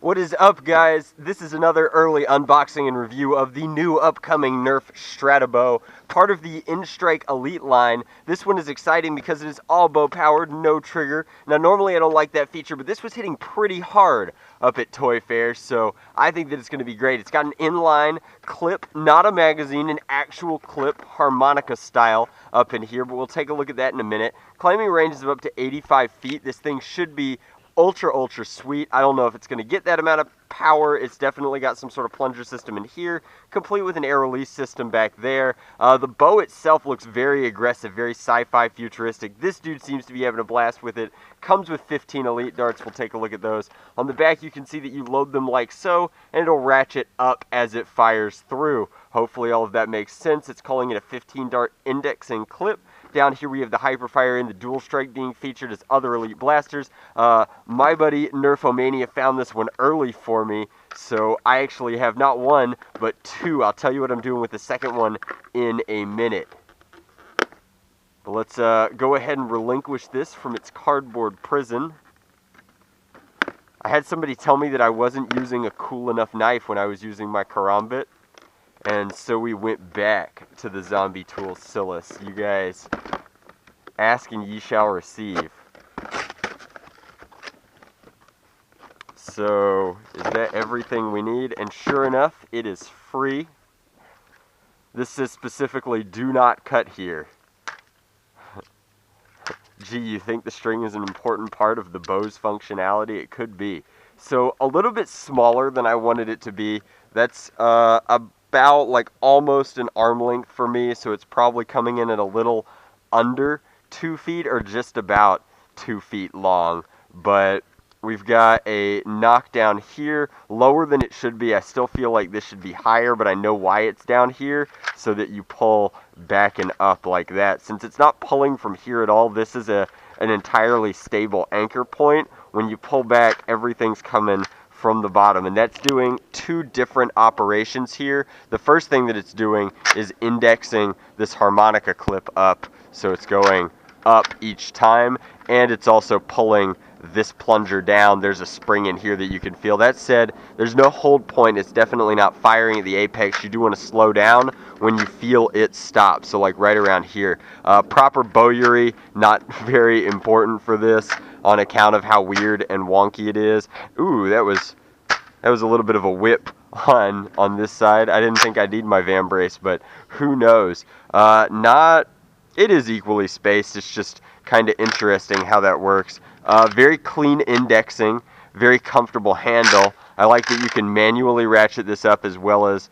What is up, guys? This is another early unboxing and review of the new upcoming Nerf Stratabow, part of the N-Strike Elite line. This one is exciting because it is all bow powered, no trigger. Now normally I don't like that feature, but this was hitting pretty hard up at Toy Fair, so I think that it's going to be great. It's got an inline clip, not a magazine, an actual clip, harmonica style up in here, but we'll take a look at that in a minute. Claiming ranges of up to 85 feet. This thing should be ultra sweet. I don't know if it's going to get that amount of power. It's definitely got some sort of plunger system in here, complete with an air release system back there. The bow itself looks very aggressive, very sci-fi futuristic. This dude seems to be having a blast with it. Comes with 15 elite darts. We'll take a look at those. On the back you can see that you load them like so, and it'll ratchet up as it fires through. Hopefully all of that makes sense. It's calling it a 15 dart indexing clip. Down here we have the Hyperfire and the Dual Strike being featured as other elite blasters. My buddy Nerfomania found this one early for me, so I actually have not one, but two. I'll tell you what I'm doing with the second one in a minute. But let's go ahead and relinquish this from its cardboard prison. I had somebody tell me that I wasn't using a cool enough knife when I was using my karambit. And so we went back to the Zombie Tool Silas. You guys, ask and ye shall receive. So, is that everything we need? And sure enough, it is free. This says specifically, do not cut here. Gee, you think the string is an important part of the bow's functionality? It could be. So, a little bit smaller than I wanted it to be. That's about like almost an arm length for me, so it's probably coming in at a little under 2 feet or just about 2 feet long. But we've got a knockdown here, lower than it should be. I still feel like this should be higher, but I know why it's down here, so that you pull back and up like that. Since it's not pulling from here at all, this is an entirely stable anchor point. When you pull back, everything's coming from the bottom, and that's doing two different operations here. The first thing that it's doing is indexing this harmonica clip up, so it's going up each time, and it's also pulling this plunger down. There's a spring in here that you can feel. That said, there's no hold point. It's definitely not firing at the apex. You do want to slow down when you feel it stop, so like right around here. Proper bowyery, not very important for this on account of how weird and wonky it is. Ooh, that was a little bit of a whip on this side. I didn't think I'd need my Van Brace, but who knows. It is equally spaced. It's just kind of interesting how that works. Very clean indexing, very comfortable handle. I like that you can manually ratchet this up as well as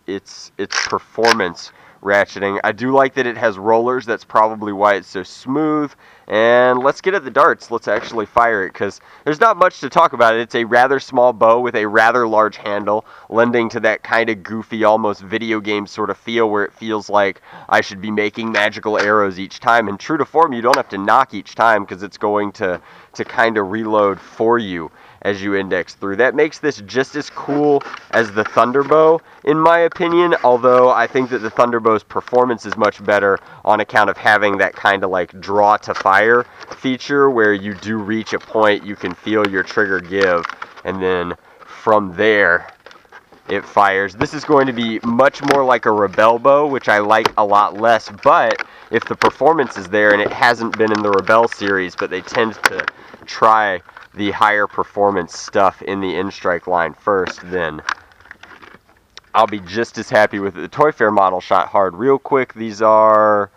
its performance ratcheting. I do like that it has rollers. That's probably why it's so smooth. And let's get at the darts. Let's actually fire it, because there's not much to talk about it. It's a rather small bow with a rather large handle, lending to that kind of goofy, almost video game sort of feel where it feels like I should be making magical arrows each time. And true to form, you don't have to knock each time, because it's going to kind of reload for you as you index through. That makes this just as cool as the Thunderbow, in my opinion, although I think that the Thunderbow's performance is much better on account of having that kind of like draw to fire feature where you do reach a point, you can feel your trigger give, and then from there it fires. This is going to be much more like a Rebel bow, which I like a lot less, but if the performance is there, and it hasn't been in the Rebel series, but they tend to try the higher performance stuff in the N-Strike line first, then I'll be just as happy with it. The Toy Fair model shot hard. Real quick, these are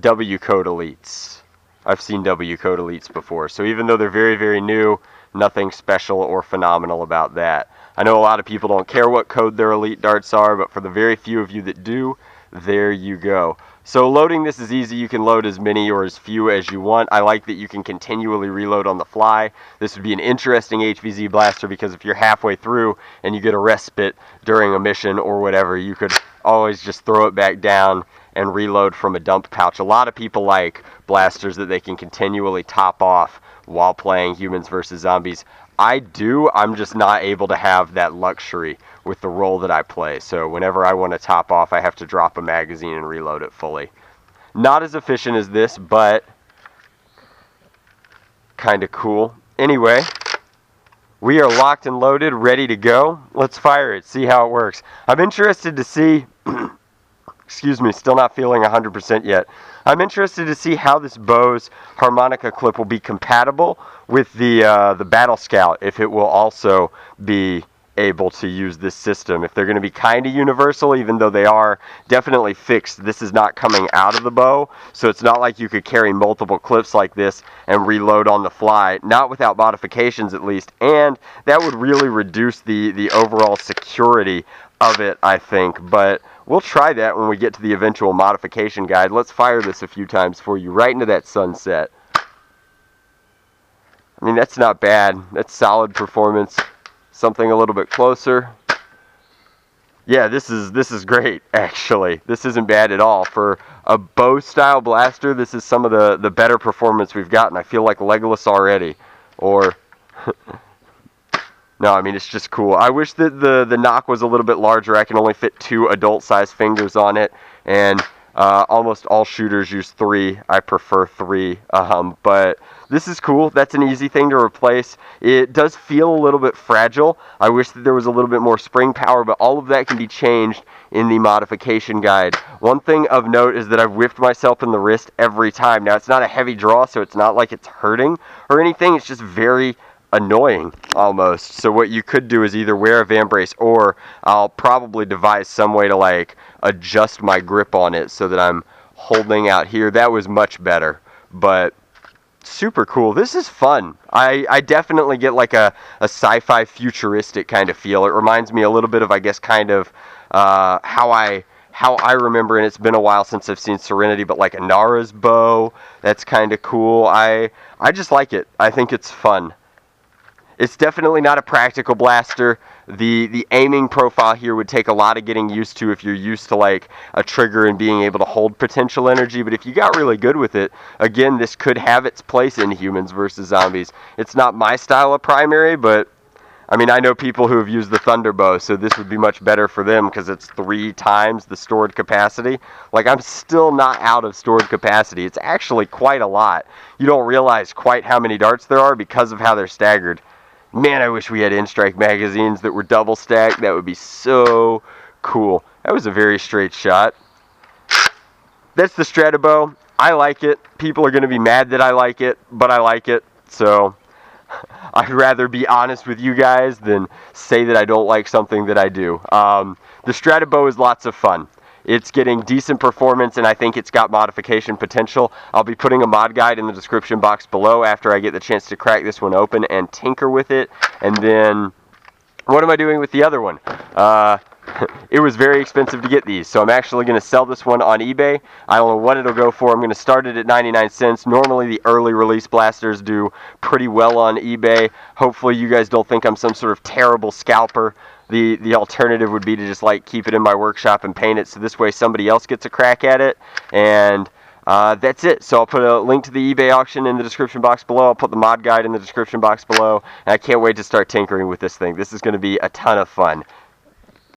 W-Code Elites. I've seen W-Code Elites before, so even though they're very new, nothing special or phenomenal about that. I know a lot of people don't care what code their elite darts are, but for the very few of you that do, there you go. So loading this is easy. You can load as many or as few as you want. I like that you can continually reload on the fly. This would be an interesting HVZ blaster, because if you're halfway through and you get a respite during a mission or whatever, you could always just throw it back down and reload from a dump pouch. A lot of people like blasters that they can continually top off while playing Humans vs. Zombies. I do. I'm just not able to have that luxury with the role that I play. So whenever I want to top off, I have to drop a magazine and reload it fully. Not as efficient as this, but kind of cool. anyway, we are locked and loaded, ready to go. Let's fire it, see how it works. I'm interested to see, excuse me, still not feeling 100% yet. I'm interested to see how this Bose harmonica clip will be compatible with the Battle Scout, if it will also be able to use this system. If they're going to be kind of universal, even though they are definitely fixed. This is not coming out of the bow, so it's not like you could carry multiple clips like this and reload on the fly, not without modifications at least, and that would really reduce the overall security of it, I think, but we'll try that when we get to the eventual modification guide. Let's fire this a few times for you, right into that sunset. I mean, that's not bad. That's solid performance. Something a little bit closer. Yeah, this is great, actually. This isn't bad at all. For a bow style blaster, this is some of the better performance we've gotten. I feel like Legolas already. Or no, I mean, it's just cool. I wish that the knock was a little bit larger. I can only fit 2 adult-sized fingers on it, and almost all shooters use 3. I prefer 3, but this is cool. That's an easy thing to replace. It does feel a little bit fragile. I wish that there was a little bit more spring power, but all of that can be changed in the modification guide. One thing of note is that I've whipped myself in the wrist every time. Now, it's not a heavy draw, so it's not like it's hurting or anything. It's just very annoying almost. So what you could do is either wear a vambrace, or I'll probably devise some way to like adjust my grip on it so that I'm holding out here. That was much better, but super cool. This is fun. I definitely get like a sci-fi futuristic kind of feel. It reminds me a little bit of, I guess, kind of how I remember, and it's been a while since I've seen Serenity, but like Inara's bow, that's kind of cool. I just like it. I think it's fun. It's definitely not a practical blaster. The aiming profile here would take a lot of getting used to if you're used to like a trigger and being able to hold potential energy, but if you got really good with it, again, this could have its place in Humans versus Zombies. It's not my style of primary, but I mean, I know people who have used the Thunderbow, so this would be much better for them because it's 3 times the stored capacity. Like, I'm still not out of stored capacity. It's actually quite a lot. You don't realize quite how many darts there are because of how they're staggered. Man, I wish we had N-Strike magazines that were double stacked. That would be so cool. That was a very straight shot. That's the Stratabow. I like it. People are going to be mad that I like it, but I like it. So I'd rather be honest with you guys than say that I don't like something that I do. The Stratabow is lots of fun. It's getting decent performance, and I think it's got modification potential. I'll be putting a mod guide in the description box below after I get the chance to crack this one open and tinker with it. And then, what am I doing with the other one? It was very expensive to get these, so I'm actually going to sell this one on eBay. I don't know what it'll go for. I'm going to start it at 99 cents. Normally, the early release blasters do pretty well on eBay. Hopefully, you guys don't think I'm some sort of terrible scalper. The alternative would be to just like keep it in my workshop and paint it, so this way somebody else gets a crack at it. And that's it. So I'll put a link to the eBay auction in the description box below. I'll put the mod guide in the description box below. And I can't wait to start tinkering with this thing. This is going to be a ton of fun.